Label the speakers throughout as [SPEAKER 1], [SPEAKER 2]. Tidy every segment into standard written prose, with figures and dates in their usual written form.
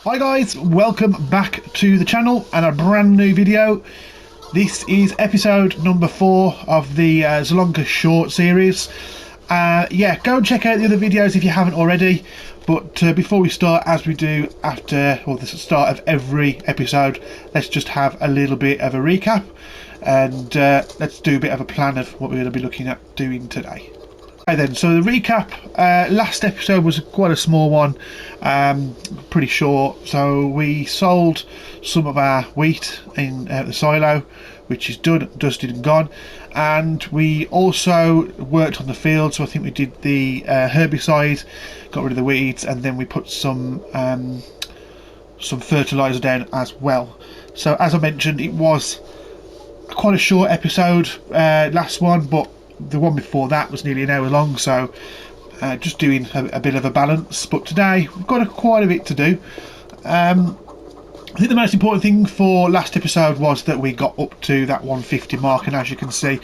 [SPEAKER 1] Hi guys, welcome back to the channel and a brand new video. This is episode number 4 of the Zielonka short series. Yeah, go and check out the other videos if you haven't already. But before we start, as we do after the start of every episode, let's just have a little bit of a recap and let's do a bit of a plan of what we're going to be looking at doing today. Okay then, so the recap, last episode was quite a small one, pretty short. So we sold some of our wheat in the silo, which is done, dusted and gone, and we also worked on the field. So I think we did the herbicide, got rid of the weeds, and then we put some fertilizer down as well. So as I mentioned, it was quite a short episode, last one, but the one before that was nearly an hour long, so just doing a bit of a balance. But today we've got quite a bit to do. I think the most important thing for last episode was that we got up to that 150 mark, and as you can see,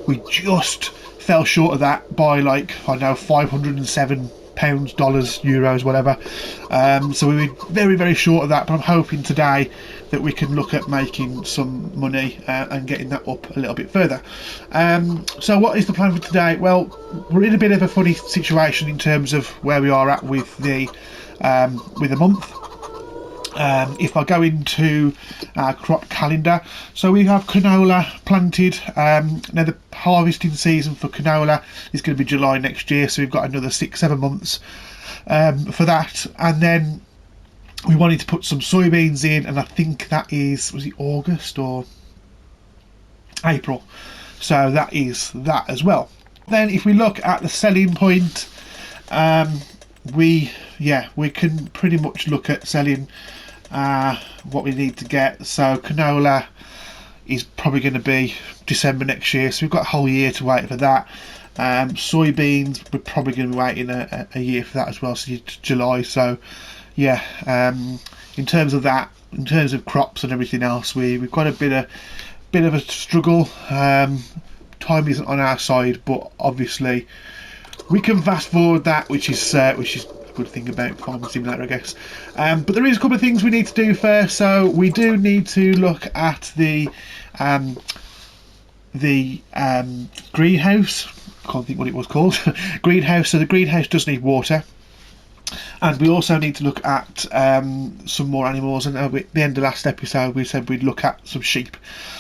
[SPEAKER 1] we just fell short of that by, like, I don't know, 507 pounds, dollars, euros, whatever. So we were very, very short of that, but I'm hoping today that we can look at making some money and getting that up a little bit further. So what is the plan for today? Well, we're in a bit of a funny situation in terms of where we are at with the month. If I go into our crop calendar, so we have canola planted. Now the harvesting season for canola is going to be July next year, so we've got another 6-7 months for that. And then we wanted to put some soybeans in, and I think that was it August or April, so that is that as well. Then if we look at the selling point, we can pretty much look at selling what we need to get. So canola is probably going to be December next year, so we've got a whole year to wait for that. Soybeans, we're probably going to be waiting a year for that as well, so July. So yeah, in terms of that, in terms of crops and everything else, we've got a bit of a struggle. Time isn't on our side, but obviously we can fast forward that, which is a good thing about Farming Simulator, I guess. But there is a couple of things we need to do first. So we do need to look at the greenhouse. I can't think what it was called. Greenhouse. So the greenhouse does need water. And we also need to look at some more animals, and at the end of last episode we said we'd look at some sheep,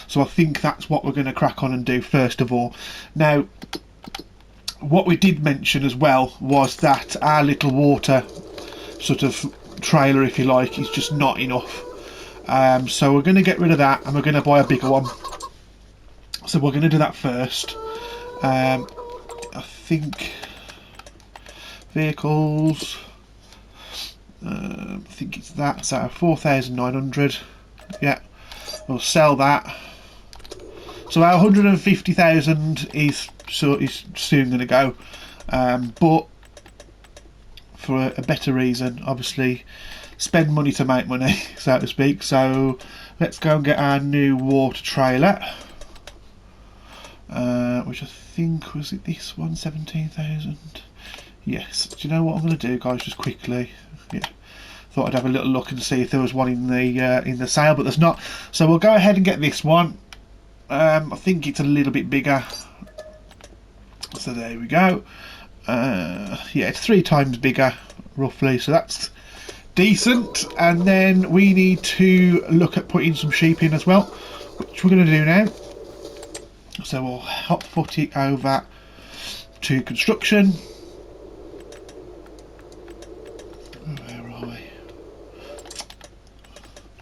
[SPEAKER 1] so I think that's what we're going to crack on and do first of all. Now, what we did mention as well was that our little water sort of trailer, if you like, is just not enough, so we're going to get rid of that and we're going to buy a bigger one. So we're going to do that first. I think vehicles, I think it's that, so 4,900. Yeah, we'll sell that. So our 150,000 is soon going to go, but for a better reason, obviously. Spend money to make money, so to speak. So let's go and get our new water trailer, which I think was it this one, 17,000. Yes. Do you know what I'm going to do, guys? Just quickly. Yeah. Thought I'd have a little look and see if there was one in the sale, but there's not. So we'll go ahead and get this one. I think it's a little bit bigger. So there we go. Yeah, it's 3 times bigger, roughly. So that's decent. And then we need to look at putting some sheep in as well, which we're going to do now. So we'll hot foot it over to construction. Where are we?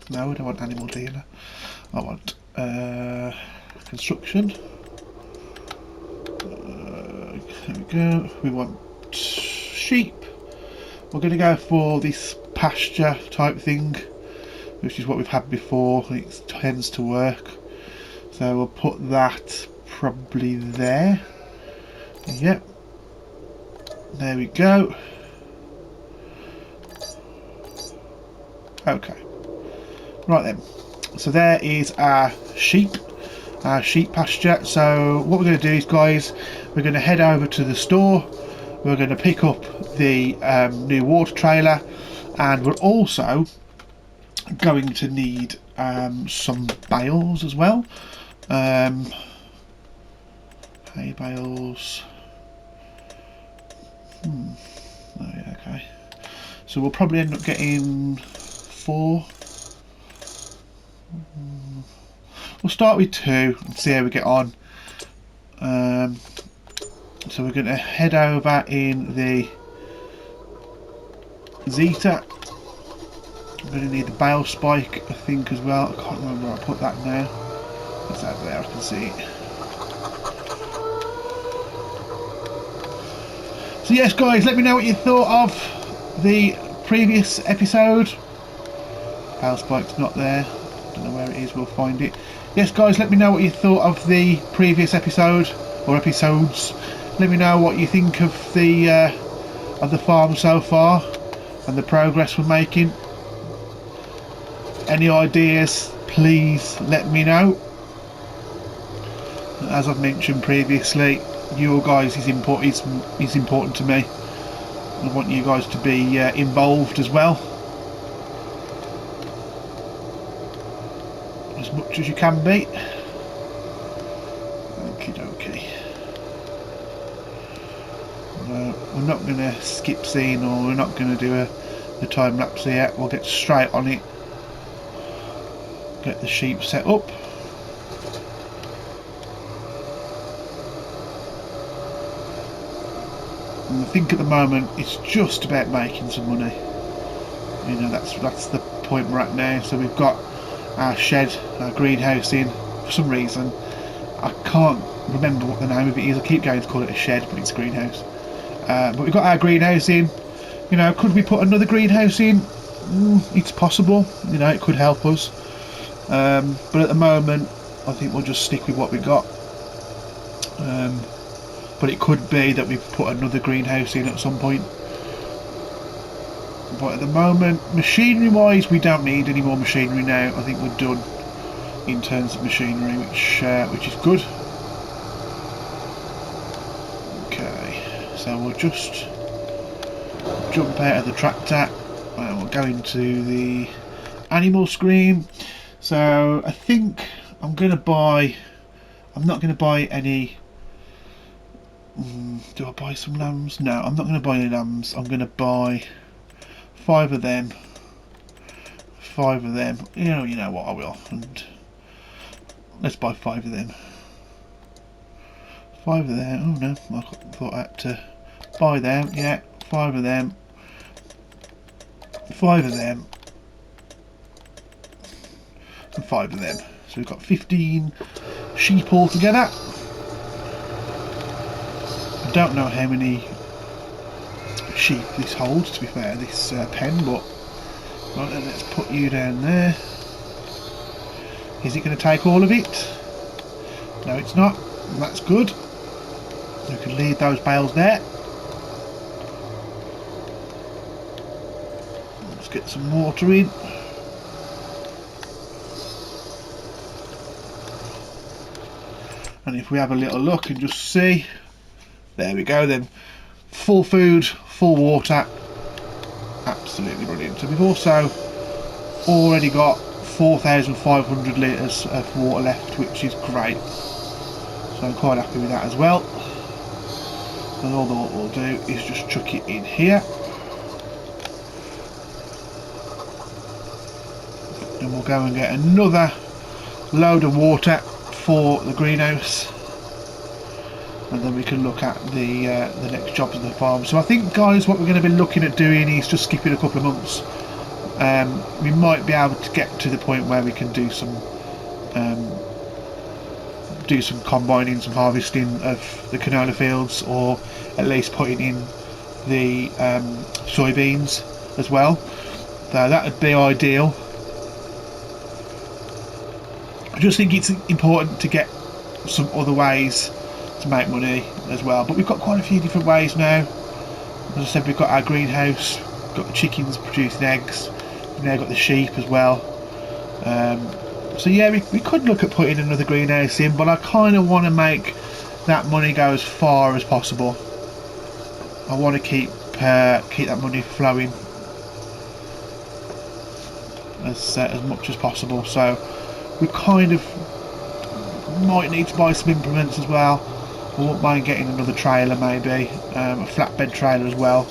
[SPEAKER 1] No, I don't want animal dealer. I want construction. There we go. We want sheep. We're going to go for this pasture type thing, which is what we've had before. It tends to work. So we'll put that probably there. Yep. There we go. Okay. Right then. So there is our sheep pasture. So what we're going to do is, guys, we're going to head over to the store. We're going to pick up the new water trailer, and we're also going to need some bales as well. Hay bales. Oh yeah, okay. So we'll probably end up getting 4. We'll start with 2 and see how we get on. So we're going to head over in the Zeta. I'm going to need the bale spike, I think, as well. I can't remember where I put that now. It's out there, I can see it. So yes, guys, let me know what you thought of the previous episode. Bale spike's not there. Don't know where it is. We'll find it. Yes, guys, let me know what you thought of the previous episode or episodes. Let me know what you think of the farm so far and the progress we're making. Any ideas, please let me know. As I've mentioned previously, you guys is important to me. I want you guys to be involved as well, as much as you can be. Okie dokie. We're not going to skip scene, or we're not going to do a time lapse here. We'll get straight on it. Get the sheep set up. And I think at the moment it's just about making some money. You know, that's the point we're at now. So we've got our shed, our greenhouse in. For some reason, I can't remember what the name of it is. I keep going to call it a shed, but it's a greenhouse. But we've got our greenhouse in. You know, could we put another greenhouse in? It's possible. You know, it could help us. But at the moment, I think we'll just stick with what we got. But it could be that we put another greenhouse in at some point. But at the moment, machinery wise, we don't need any more machinery now. I think we're done in terms of machinery, which is good. Okay, so we'll just jump out of the tractor and we'll go into the animal screen. So I think I'm not going to buy any. Do I buy some lambs? No, I'm not going to buy any lambs. I'm going to buy 5 of them. 5 of them. You know what, I will. And let's buy 5 of them. 5 of them. Oh no, I thought I had to buy them. Yeah, 5 of them. 5 of them. And 5 of them. So we've got 15 sheep altogether. I don't know how many sheep this holds, to be fair, this pen, but right, then let's put you down there. Is it going to take all of it? No, it's not. That's good. We can leave those bales there. Let's get some water in. And if we have a little look and just see, there we go then. Full food, full water. Absolutely brilliant. So we've also already got 4,500 litres of water left, which is great. So I'm quite happy with that as well. And all that we'll do is just chuck it in here. And we'll go and get another load of water for the greenhouse. And then we can look at the next jobs of the farm. So I think, guys, what we're going to be looking at doing is just skipping a couple of months. We might be able to get to the point where we can do some combining, some harvesting of the canola fields, or at least putting in the soybeans as well. So that would be ideal. I just think it's important to get some other ways to make money as well, but we've got quite a few different ways now. As I said, we've got our greenhouse, we've got the chickens producing eggs, we've now got the sheep as well. So yeah, we could look at putting another greenhouse in, but I kind of want to make that money go as far as possible. I want to keep that money flowing. as much as possible. So we kind of might need to buy some implements as well. I wouldn't mind getting another trailer, maybe a flatbed trailer as well,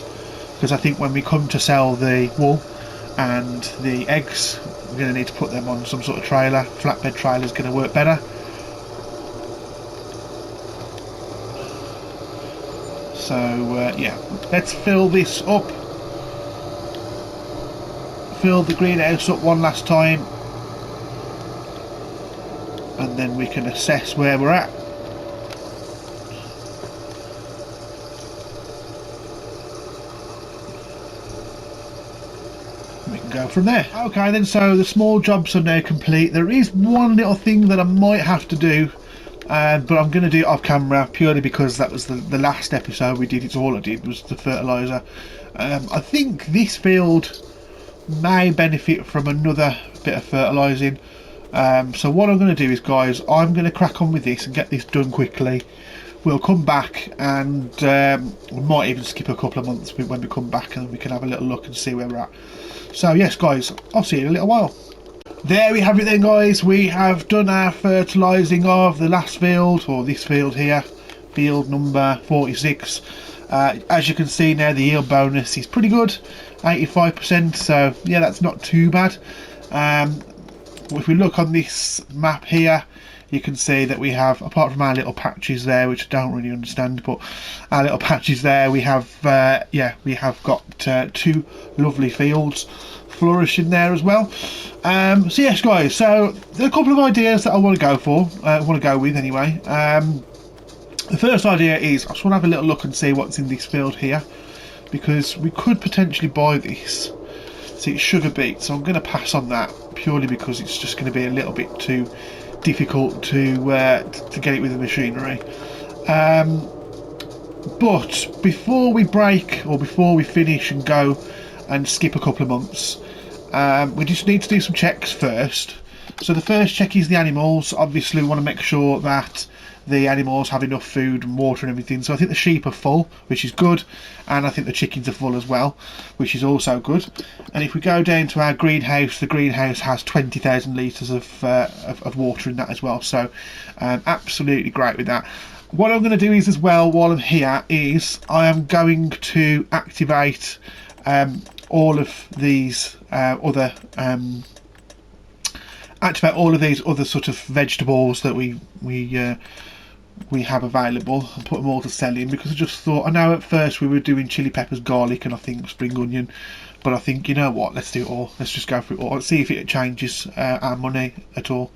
[SPEAKER 1] because I think when we come to sell the wool and the eggs, we're going to need to put them on some sort of trailer. Flatbed trailer is going to work better. So yeah, let's fill this up. Fill the greenhouse up one last time, and then we can assess where we're at. We can go from there. Okay then, so the small jobs are now complete. There is one little thing that I might have to do, but I'm going to do it off camera, purely because that was the last episode we did. It's all I did was the fertiliser. I think this field may benefit from another bit of fertilising. So what I'm going to do is, guys, I'm going to crack on with this and get this done quickly. We'll come back, and we might even skip a couple of months when we come back, and we can have a little look and see where we're at. So yes, guys, I'll see you in a little while. There we have it then, guys. We have done our fertilising of the last field, or this field here, field number 46. As you can see now, the yield bonus is pretty good, 85%, so yeah, that's not too bad. If we look on this map here, you can see that we have, apart from our little patches there, which I don't really understand, but our little patches there, we have yeah, we have got 2 lovely fields flourishing there as well. So yes, guys, so there are a couple of ideas that I want to go for, with anyway. The first idea is, I just want to have a little look and see what's in this field here, because we could potentially buy this. See, it's sugar beet, so I'm going to pass on that, purely because it's just going to be a little bit too difficult to get it with the machinery. But before we break, or before we finish and go and skip a couple of months, we just need to do some checks first. So the first check is the animals. Obviously we want to make sure that the animals have enough food and water and everything. So I think the sheep are full, which is good, and I think the chickens are full as well, which is also good. And if we go down to our greenhouse, the greenhouse has 20,000 litres of water in that as well, so absolutely great with that. What I'm going to do is, as well, while I'm here, is I am going to activate all of these other sort of vegetables that we have available, and put them all to sell in, because I just thought, I know at first we were doing chili peppers, garlic, and I think spring onion, but I think, you know what, let's do it all. Let's just go for it all. Let's see if it changes our money at all.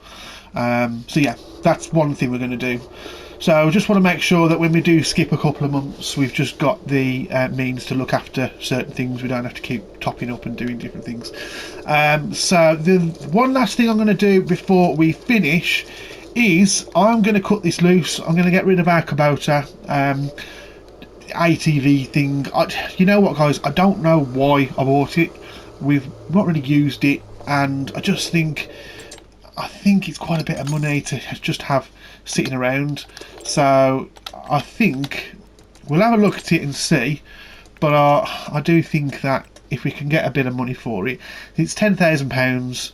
[SPEAKER 1] So yeah, that's one thing we're going to do. So I just want to make sure that when we do skip a couple of months, we've just got the means to look after certain things. We don't have to keep topping up and doing different things. So the one last thing I'm going to do before we finish is I'm going to cut this loose. I'm going to get rid of our Kubota ATV thing. You know what, guys, I don't know why I bought it. We've not really used it, and I think it's quite a bit of money to just have sitting around. So I think we'll have a look at it and see, but I do think that if we can get a bit of money for it, it's £10,000,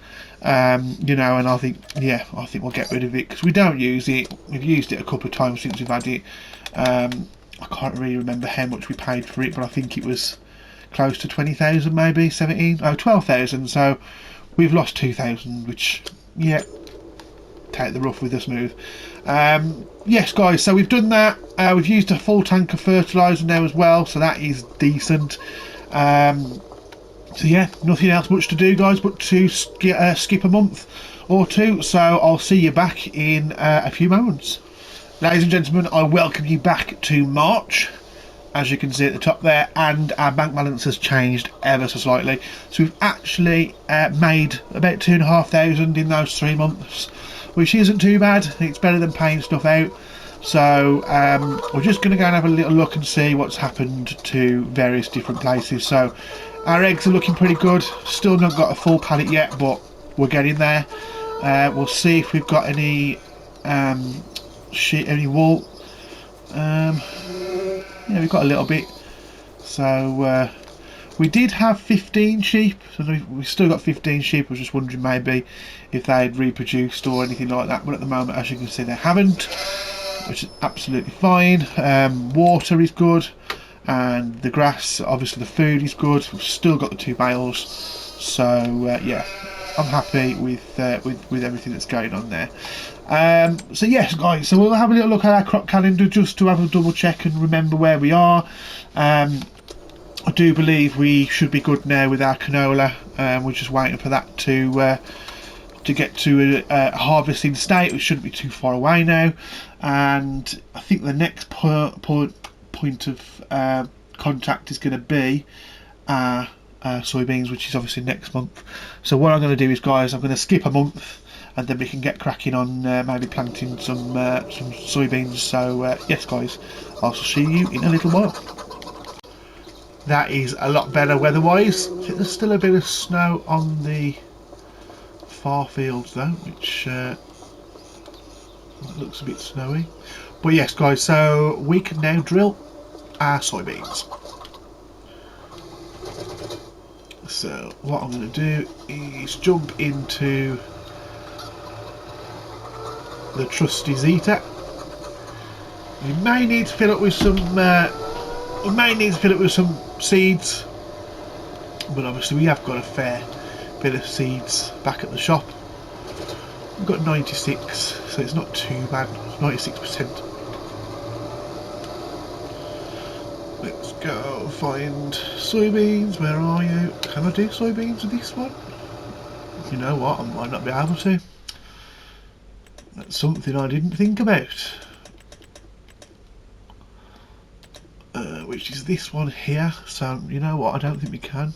[SPEAKER 1] you know, and I think we'll get rid of it, because we don't use it. We've used it a couple of times since we've had it. I can't really remember how much we paid for it, but I think it was close to 20,000, maybe 12,000. So we've lost 2,000, which, yeah, take the rough with the smooth. Yes, guys, so we've done that. We've used a full tank of fertiliser now as well, so that is decent. So yeah, nothing else much to do, guys, but to skip a month or two. So I'll see you back in a few moments. Ladies and gentlemen, I welcome you back to March, as you can see at the top there, and our bank balance has changed ever so slightly. So we've actually made about 2,500 in those 3 months, which isn't too bad. It's better than paying stuff out. So we're just going to go and have a little look and see what's happened to various different places. So our eggs are looking pretty good. Still not got a full pallet yet, but we're getting there. We'll see if we've got any any wool. Yeah, we've got a little bit. So We did have 15 sheep, so we still got 15 sheep. I was just wondering maybe if they had reproduced or anything like that, but at the moment, as you can see, they haven't, which is absolutely fine. Water is good, and the grass, obviously the food is good. We've still got the 2 bales, so yeah, I'm happy with everything that's going on there. So yes, guys, so we'll have a little look at our crop calendar just to have a double check and remember where we are. I do believe we should be good now with our canola. We're just waiting for that to get to a harvesting state. We shouldn't be too far away now, and I think the next point of contact is going to be soybeans, which is obviously next month. So what I'm going to do is, guys, I'm going to skip a month, and then we can get cracking on maybe planting some soybeans. So yes, guys, I'll see you in a little while. That is a lot better weather-wise. I think there's still a bit of snow on the far fields though, which looks a bit snowy. But yes, guys, so we can now drill our soybeans. So what I'm going to do is jump into the trusty Zeta. You may need to fill up with some seeds, but obviously we have got a fair bit of seeds back at the shop. We've got 96, so it's not too bad. 96%. Let's go find soybeans. Where are you? Can I do soybeans with this one? You know what, I might not be able to. That's something I didn't think about. Which is this one here. So you know what, I don't think we can.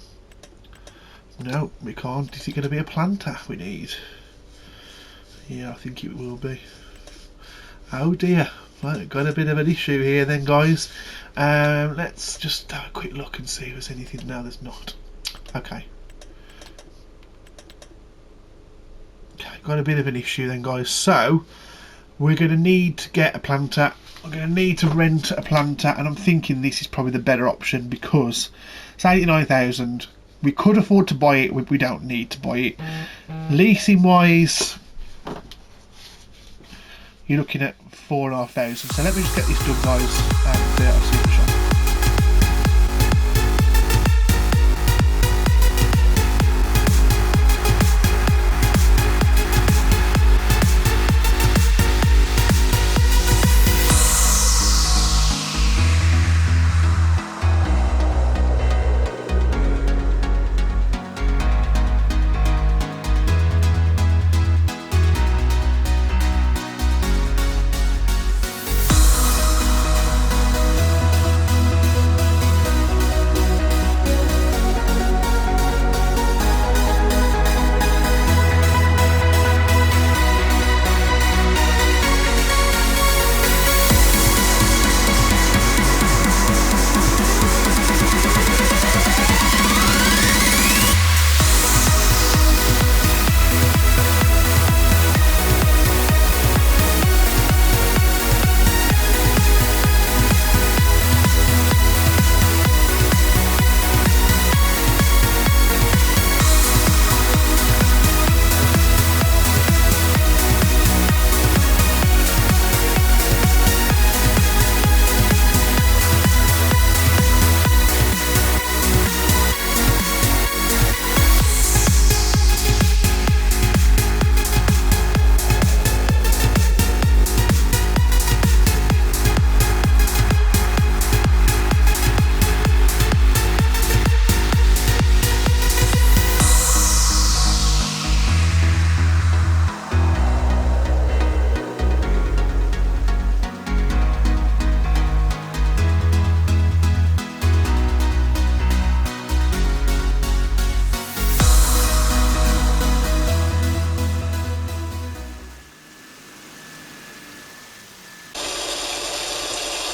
[SPEAKER 1] No, we can't. Is it going to be a planter we need? Yeah, I think it will be. Oh dear, right, got a bit of an issue here then, guys. Let's just have a quick look and see if there's anything. No, there's not. Okay, got a bit of an issue then, guys. So we're going to need to get a planter. We're going to need to rent a planter, and I'm thinking this is probably the better option because it's 89,000. We could afford to buy it. We don't need to buy it. Leasing wise, you're looking at 4,500. So let me just get this done, guys, and I'll see you in the shop.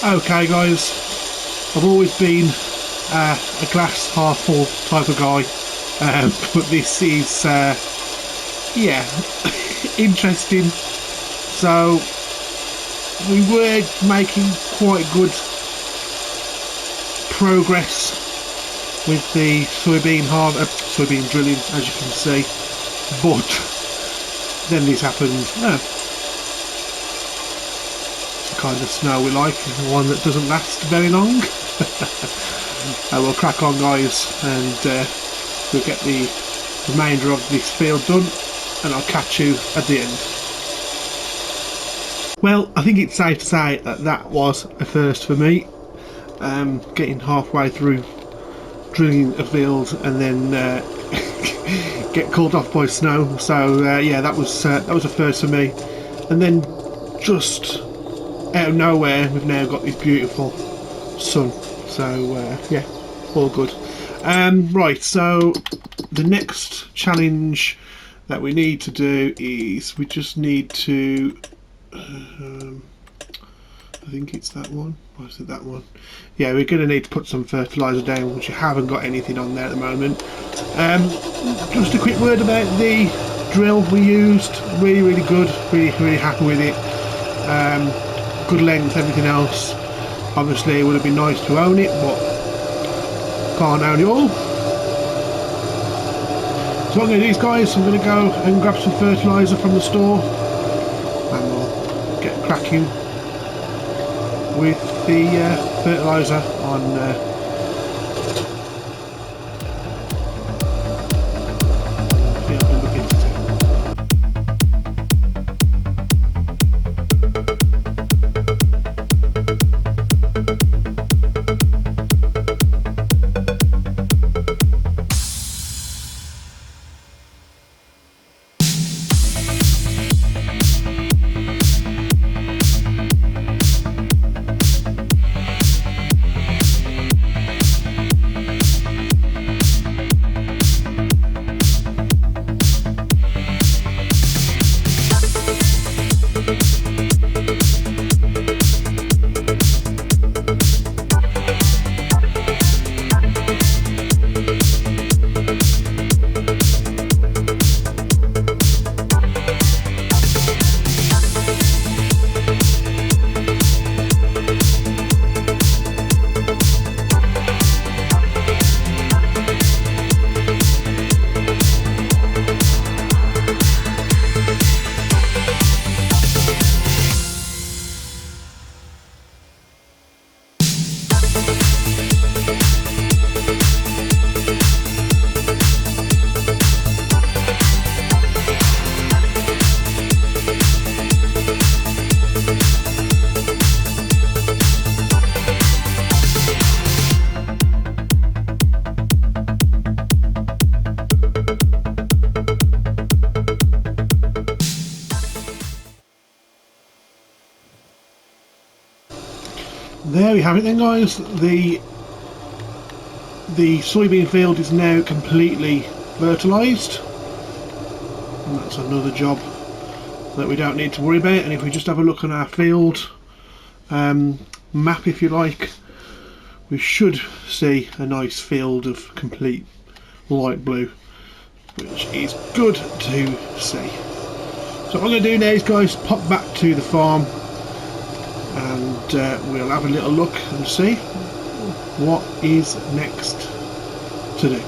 [SPEAKER 1] Okay, guys, I've always been a glass half full type of guy, but this is yeah, interesting. So we were making quite good progress with the soybean drilling, as you can see. But then this happened. It's the kind of snow we like, the one that doesn't last very long. We'll crack on, guys, and we'll get the remainder of this field done, and I'll catch you at the end. Well, I think it's safe to say that that was a first for me, getting halfway through drilling a field and then get called off by snow. So yeah, that was a first for me. And then just out of nowhere, we've now got this beautiful sun. So yeah, all good. Right, so the next challenge that we need to do is we just need to I think it's that one. Or is it that one? Yeah, we're going to need to put some fertiliser down, which I haven't got anything on there at the moment. Just a quick word about the drill we used. Really good. Really happy with it. Good length, everything else. Obviously, it would have been nice to own it, but can't own it all. So what I'm going to do is, guys, I'm going to go and grab some fertiliser from the store, and we'll get cracking with the fertiliser on there we have it then, guys. The soybean field is now completely fertilised, and that's another job that we don't need to worry about. And if we just have a look on our field map, if you like, we should see a nice field of complete light blue, which is good to see. So what I'm going to do now is, guys, pop back to the farm, and we'll have a little look and see what is next to do.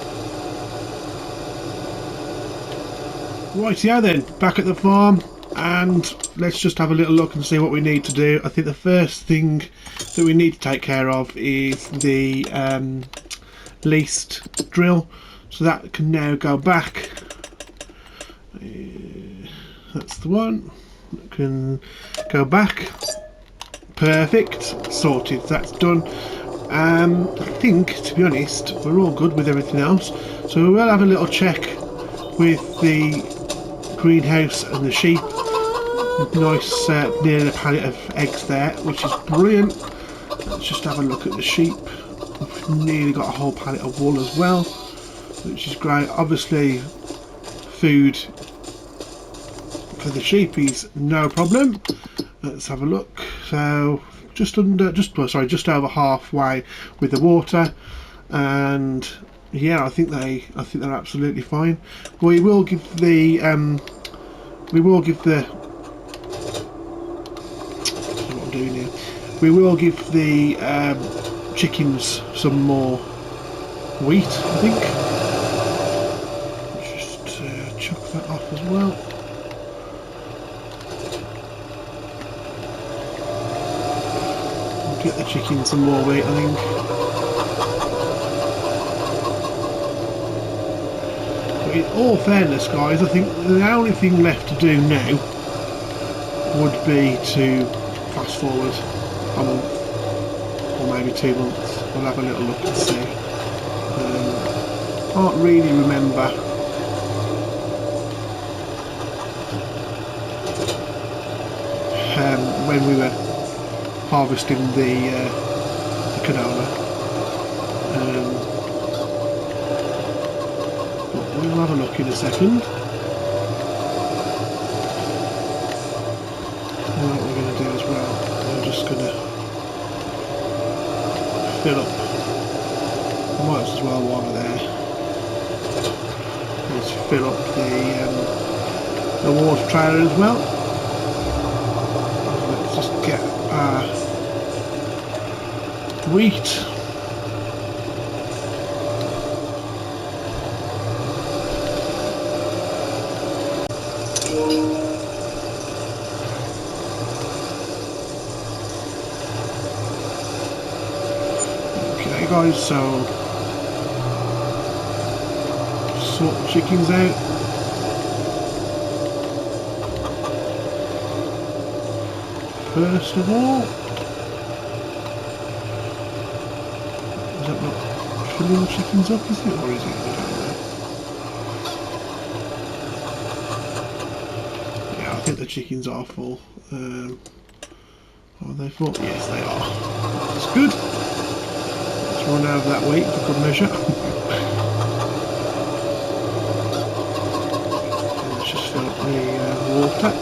[SPEAKER 1] Right, yeah, then back at the farm, and let's just have a little look and see what we need to do. I think the first thing that we need to take care of is the least drill, so that can now go back. That's the one that can go back. Perfect, sorted, that's done. I think, to be honest, we're all good with everything else, so we'll have a little check with the greenhouse and the sheep. Nice nearly a pallet of eggs there, which is brilliant. Let's just have a look at the sheep. We've nearly got a whole pallet of wool as well, which is great. Obviously food for the sheep is no problem. Let's have a look. So just over halfway with the water, and yeah, I think they're absolutely fine. We will give the chickens some more wheat, I think. Just chuck that off as well. We'll get the chicken some more wheat, I think. But in all fairness, guys, I think the only thing left to do now would be to fast forward a month or maybe 2 months. We'll have a little look and see. Can't really remember when we were harvesting the canola. But we'll have a look in a second. What we're going to do as well, we're just going to fill up. Might as well while we're there. Let's fill up the water trailer as well. Let's just get our wheat. Okay guys, so sort the chickens out. First of all, is that not filling the chickens up, is it, or is it? I don't know. Yeah, I think the chickens are full. Are they full? Yes, they are. That's good. Let's run over that weight for good measure. Let's just fill up the water.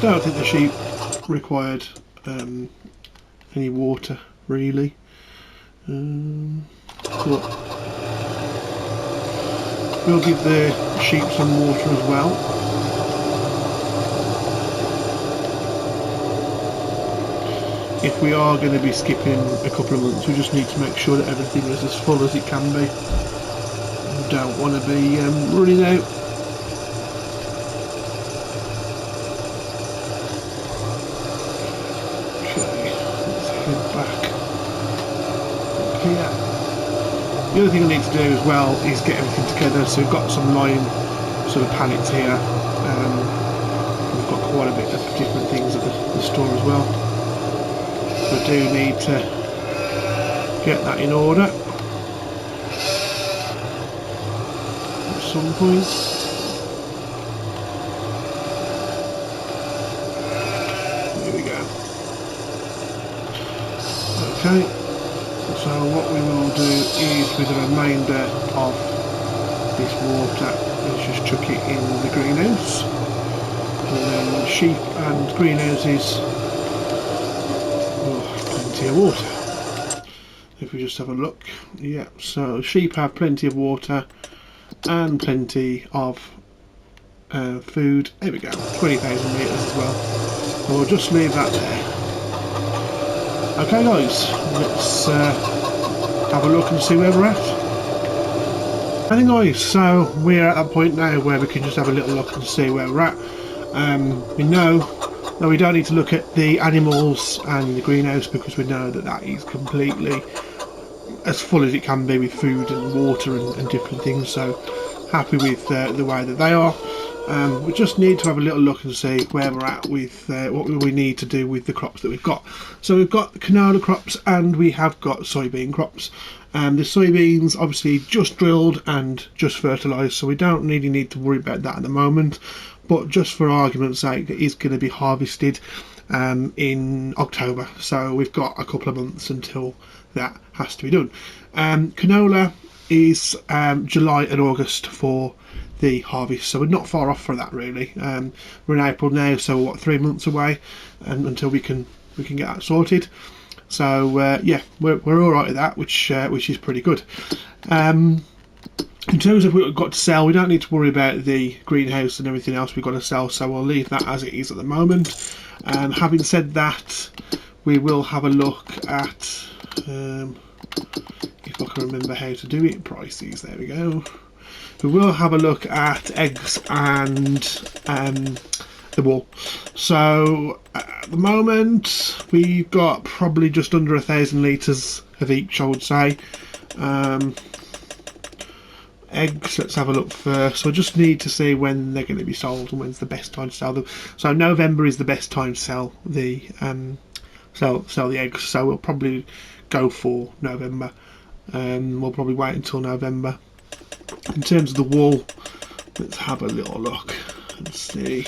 [SPEAKER 1] Don't think the sheep required any water really, but we'll give the sheep some water as well. If we are going to be skipping a couple of months, we just need to make sure that everything is as full as it can be. We don't want to be running out. The other thing I need to do as well is get everything together. So we've got some 9 sort of pallets here. We've got quite a bit of different things at the store as well. So I do need to get that in order at some point. Here we go. Okay. So what we will do is, with the remainder of this water, is just chuck it in the greenhouse. And then sheep and greenhouses will have plenty of water. If we just have a look, yeah, so sheep have plenty of water and plenty of food. There we go, 20,000 litres as well. And we'll just leave that there. Okay guys, let's have a look and see where we're at. And guys, so we're at that point now where we can just have a little look and see where we're at. We know that we don't need to look at the animals and the greenhouse because we know that that is completely as full as it can be with food and water and different things. So happy with the way that they are. We just need to have a little look and see where we're at with what we need to do with the crops that we've got. So we've got canola crops and we have got soybean crops. The soybeans obviously just drilled and just fertilised, so we don't really need to worry about that at the moment. But just for argument's sake, it is going to be harvested in October. So we've got a couple of months until that has to be done. Canola is July and August for the harvest, so we're not far off for that really. We're in April now, so what, 3 months away until we can get that sorted. So yeah, we're all right with that, which is pretty good. In terms of what we've got to sell, we don't need to worry about the greenhouse and everything else we've got to sell, so we'll leave that as it is at the moment. Having said that, we will have a look at, if I can remember how to do it, prices, there we go. We will have a look at eggs and the wool. So at the moment we've got probably just under 1,000 litres of each, I would say. Eggs, let's have a look first. So I just need to see when they're going to be sold and when's the best time to sell them. So November is the best time to sell the sell the eggs, so we'll probably go for November. We'll probably wait until November. In terms of the wool, let's have a little look and see.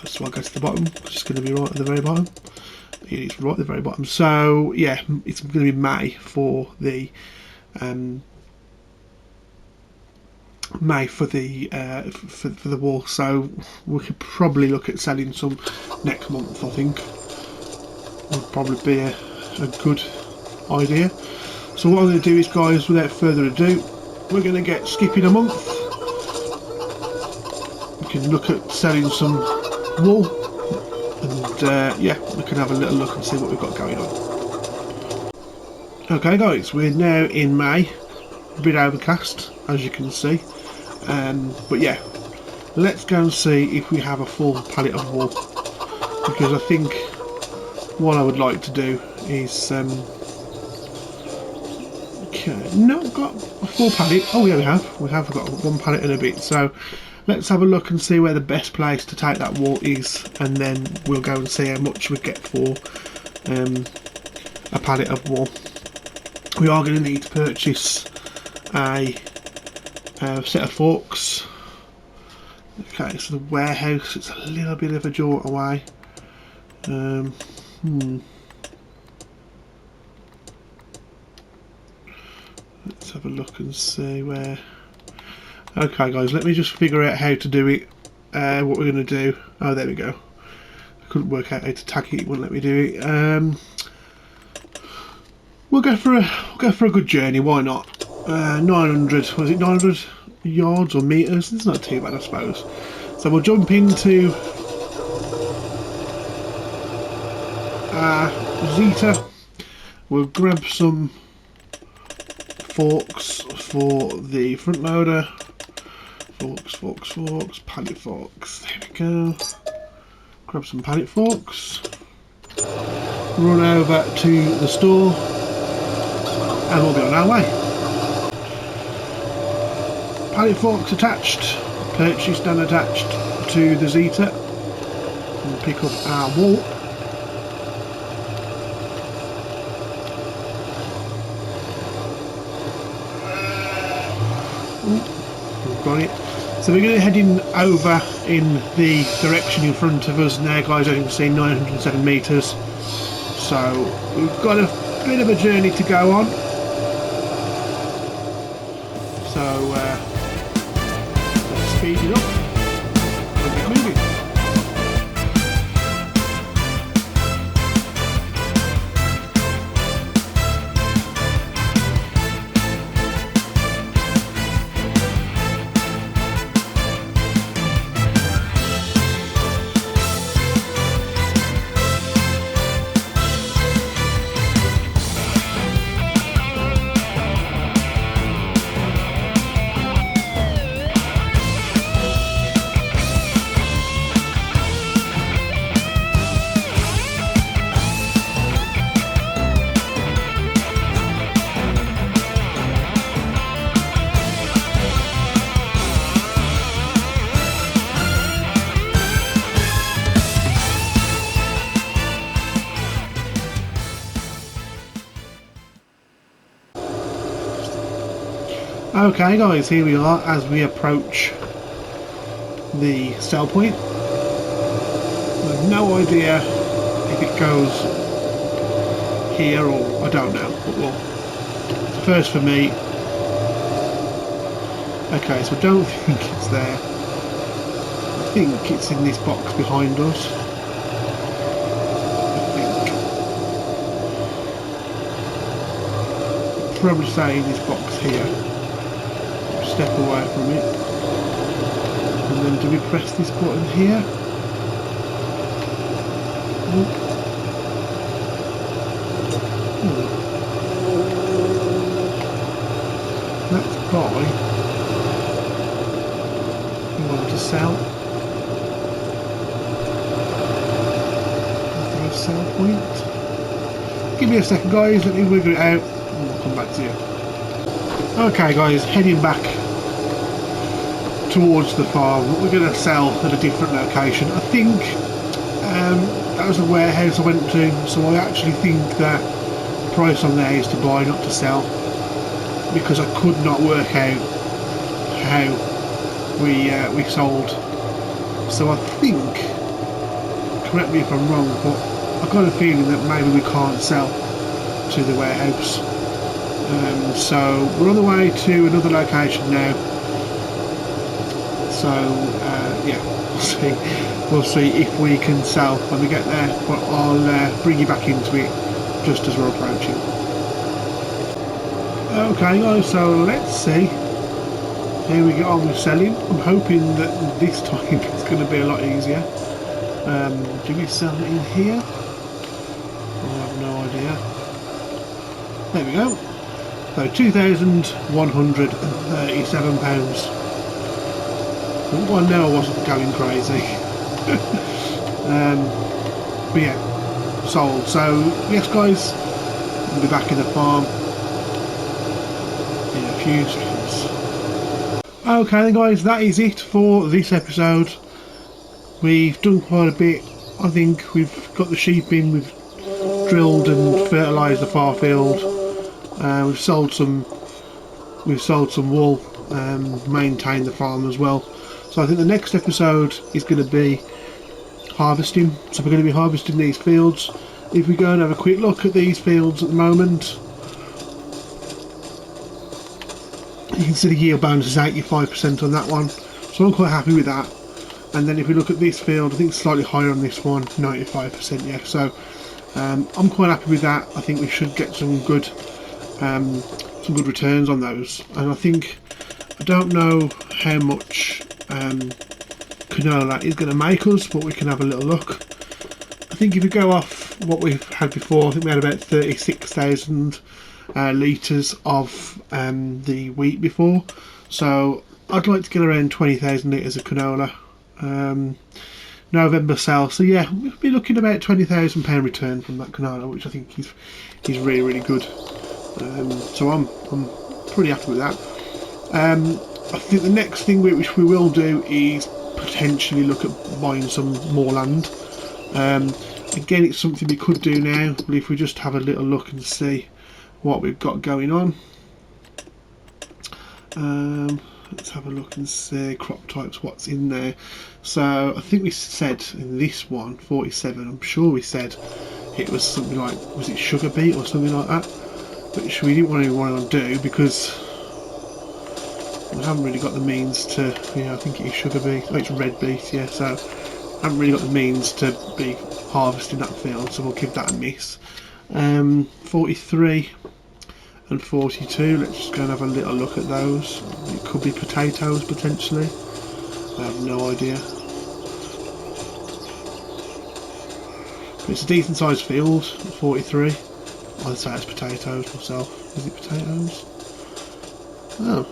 [SPEAKER 1] So I'll go to the bottom, it's just going to be right at the very bottom. It is right at the very bottom. So yeah, it's going to be May for the for the wool. So we could probably look at selling some next month. I think would probably be a good idea. So what I'm going to do is, guys, without further ado, we're going to get skipping a month. We can look at selling some wool, and yeah, we can have a little look and see what we've got going on. Okay guys, we're now in May, a bit overcast as you can see, but yeah, let's go and see if we have a full pallet of wool, because I think what I would like to do is not got a full pallet. Oh yeah, we have got one pallet and a bit. So let's have a look and see where the best place to take that wool is, and then we'll go and see how much we get for a pallet of wool. We are going to need to purchase a set of forks. Okay, so the warehouse, it's a little bit of a jaunt away. Let's have a look and see where. Okay guys, let me just figure out how to do it, what we're going to do. Oh, there we go. I couldn't work out how to tag it, it wouldn't let me do it. We'll go for a good journey, why not? 900, was it 900 yards or metres? It's not too bad, I suppose. So we'll jump into Zeta. We'll grab some forks for the front loader. Forks, pallet forks. There we go. Grab some pallet forks. Run over to the store, and we'll be on our way. Pallet forks attached, purchased and attached to the Zeta. We'll pick up our wool. We've got it. So we're going to head in over in the direction in front of us now, guys. As you can see, 907 metres. So we've got a bit of a journey to go on. So let's speed it up and get moving. Okay guys, here we are as we approach the sell point. I have no idea if it goes here or I don't know, but well, it's a first for me. Okay, so I don't think it's there. I think it's in this box behind us. I probably say in this box here. Step away from it. And then do we press this button here? Nope. Let's buy. We want to sell. Is there a sell point? Give me a second, guys. Let me wiggle it out, and we'll come back to you. Okay, guys, heading back towards the farm. We're going to sell at a different location. I think that was a warehouse I went to, so I actually think that the price on there is to buy, not to sell, because I could not work out how we sold. So I think, correct me if I'm wrong, but I've got a feeling that maybe we can't sell to the warehouse. So we're on the way to another location now. So yeah, we'll see if we can sell when we get there, but I'll bring you back into it just as we're approaching. Okay guys, so let's see how we get on with selling. I'm hoping that this time it's going to be a lot easier. Do we sell it in here? I have no idea. There we go. So £2,137. Well, no, I wasn't going crazy. But yeah, sold. So yes guys, we'll be back in the farm in a few seconds. Okay then guys, that is it for this episode. We've done quite a bit. I think we've got the sheep in, we've drilled and fertilised the far field. We've sold some wool, maintained the farm as well. So I think the next episode is going to be harvesting. So we're going to be harvesting these fields. If we go and have a quick look at these fields at the moment, you can see the yield bonus is 85% on that one. So I'm quite happy with that. And then if we look at this field, I think it's slightly higher on this one, 95%, yeah. So I'm quite happy with that. I think we should get some good returns on those. And I don't know how much canola is going to make us, but we can have a little look. I think if we go off what we've had before, I think we had about 36,000 litres of the wheat before. So I'd like to get around 20,000 litres of canola. November sale, so yeah, we'll be looking about £20,000 return from that canola, which I think is really, really good. So I'm pretty happy with that. I think the next thing which we will do is potentially look at buying some more land. Again, it's something we could do now, but if we just have a little look and see what we've got going on. Let's have a look and see crop types, what's in there. So I think we said in this one, 47, I'm sure we said it was something like, was it sugar beet or something like that, which we didn't want to do because we haven't really got the means to, yeah, I think it is sugar beet, oh, it's red beet, yeah, so I haven't really got the means to be harvesting that field, so we'll give that a miss. 43 and 42, let's just go and have a little look at those. It could be potatoes potentially, I have no idea. But it's a decent sized field, 43. I'd say it's potatoes myself. Is it potatoes? Oh,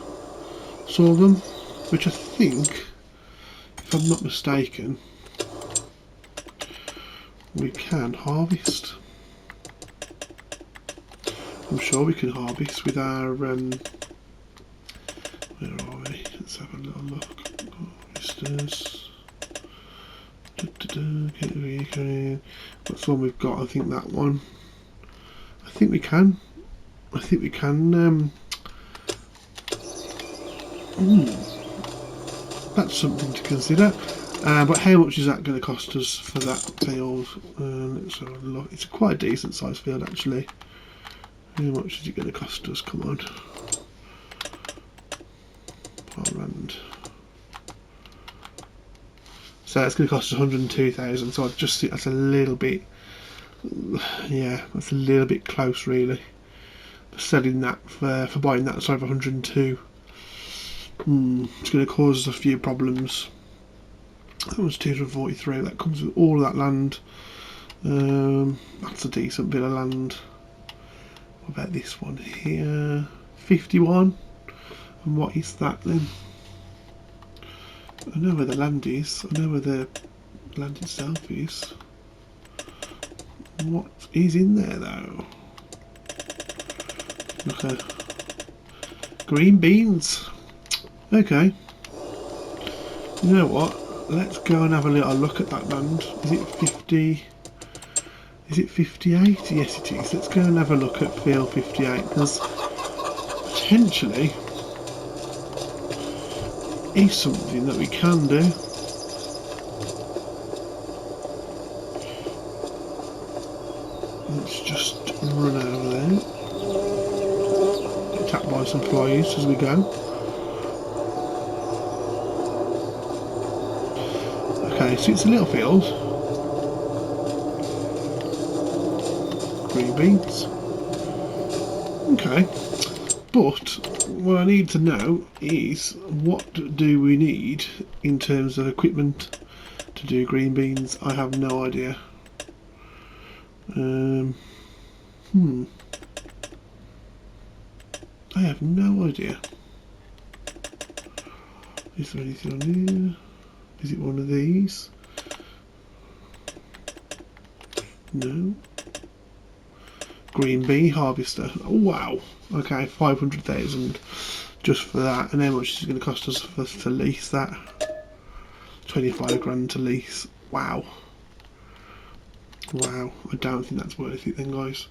[SPEAKER 1] sorghum, which I think, if I'm not mistaken, we can harvest. I'm sure we can harvest with our, where are we? Let's have a little look. Harvesters. What's the one we've got? I think that one. I think we can. That's something to consider. But how much is that going to cost us for that field? Let's have a look. It's quite a decent sized field actually. How much is it going to cost us? Come on. £4,000. So it's going to cost us 102,000. So I just think that's a little bit, yeah, that's a little bit close really. selling that for buying that side of 102. It's going to cause us a few problems. That was 243. That comes with all of that land. That's a decent bit of land. What about this one here? 51. And what is that then? I know where the land is. I know where the land itself is. What is in there though? Look at green beans. Okay. You know what? Let's go and have a little look at that land. Is it 50? Is it 58? Yes it is. Let's go and have a look at field 58 because potentially is something that we can do. Let's just run over there. Get attacked by some flies as we go. Okay, so it's a little field. Green beans. Okay, but what I need to know is what do we need in terms of equipment to do green beans. I have no idea. I have no idea. Is there anything on here? Is it one of these? No. Green bee harvester. Oh, wow. Okay, 500,000 just for that. And how much is it going to cost us to lease that? 25 grand to lease. Wow. Wow. I don't think that's worth it then, guys.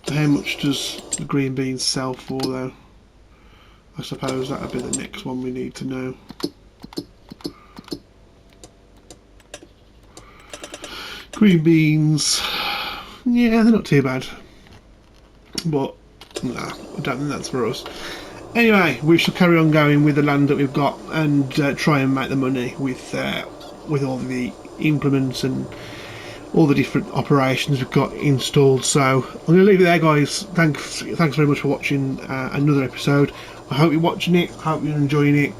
[SPEAKER 1] How much does the green beans sell for though? I suppose that'll be the next one we need to know. Green beans, yeah, they're not too bad, but nah, I don't think that's for us. Anyway, we shall carry on going with the land that we've got and try and make the money with all the implements and all the different operations we've got installed. So I'm going to leave it there, guys. Thanks very much for watching another episode. I hope you're watching it. I hope you're enjoying it.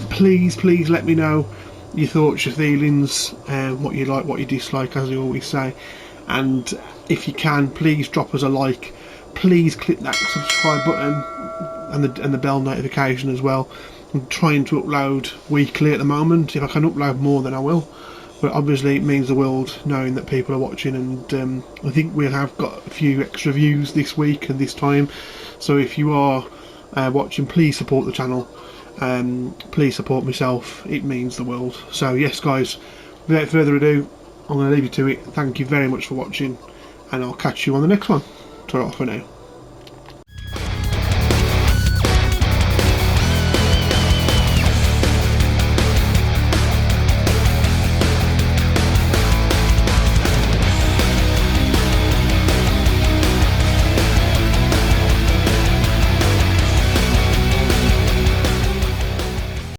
[SPEAKER 1] Please let me know your thoughts, your feelings, what you like, what you dislike, as I always say. And if you can, please drop us a like. Please click that subscribe button and the bell notification as well. I'm trying to upload weekly at the moment. If I can upload more, then I will. But obviously it means the world knowing that people are watching, and I think we have got a few extra views this week and this time. So if you are watching, please support the channel. Please support myself. It means the world. So yes, guys, without further ado, I'm going to leave you to it. Thank you very much for watching, and I'll catch you on the next one. Ta-ra for now.